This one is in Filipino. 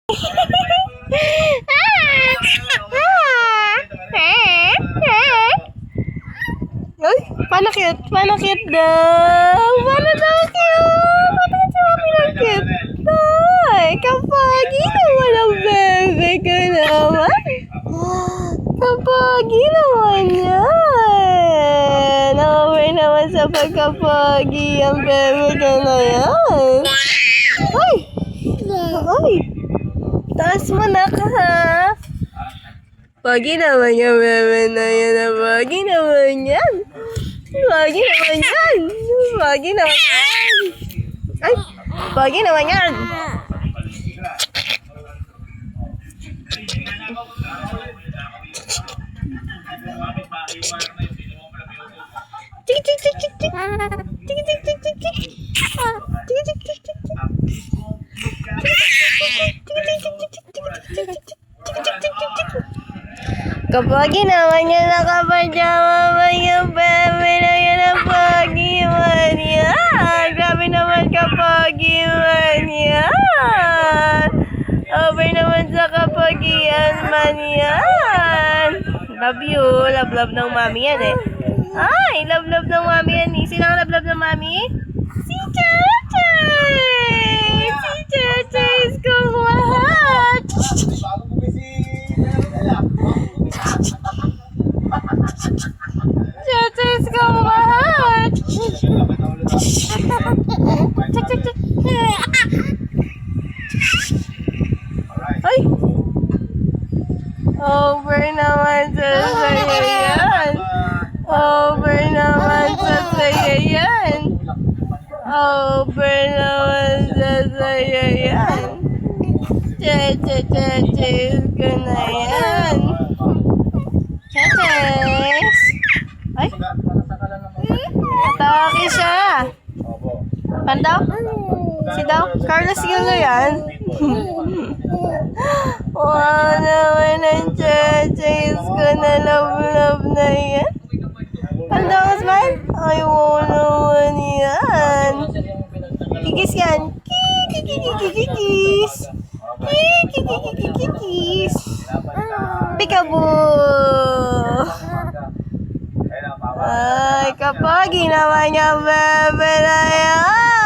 Uy, panakit daw. Paano daw cute? Paano si Mami ng cute? Ay, kapagi naman ang bebe ka naman. Kapagi naman yan. Okay naman sa pagkapagi ang bebe ka na yan. Ay! Ay! Taas mo na ka, ha? Pagi naman yung bebe na yan. Pagi naman yan. Pagi naman yan. Pagi naman yan. Ay! Pagi naman yan. Tik tik tik tik tik. Tik tik tik tik tik. Tik tik tik tik tik. Kapagi naman yan, nakapajama ba yung bebe na yan ang pagi man yan? Grabe naman kapagi man yan. Over naman sa kapagian man yan. Love you. Love ng mami yan eh. Ay, love ng mami yan eh. Sino ang love ng mami? Si Chachay! Si Chachay is kumahal! Chachay is kumahal! Ay! Over naman sa saya yan! Over naman sa saya yan! Over naman sa saya yan! Chachachachis ko na yan! Chachas! Ay! Atake siya! Pan daw? Si daw? Carlos Gilo yan? Wow naman ang chachas ko na love na yan! Pan daw, Osman? Ay, wow naman yan! Kikis yan! Kikis! Kikis! Peekaboo! Ay, kapagi naman yung bebe na yan!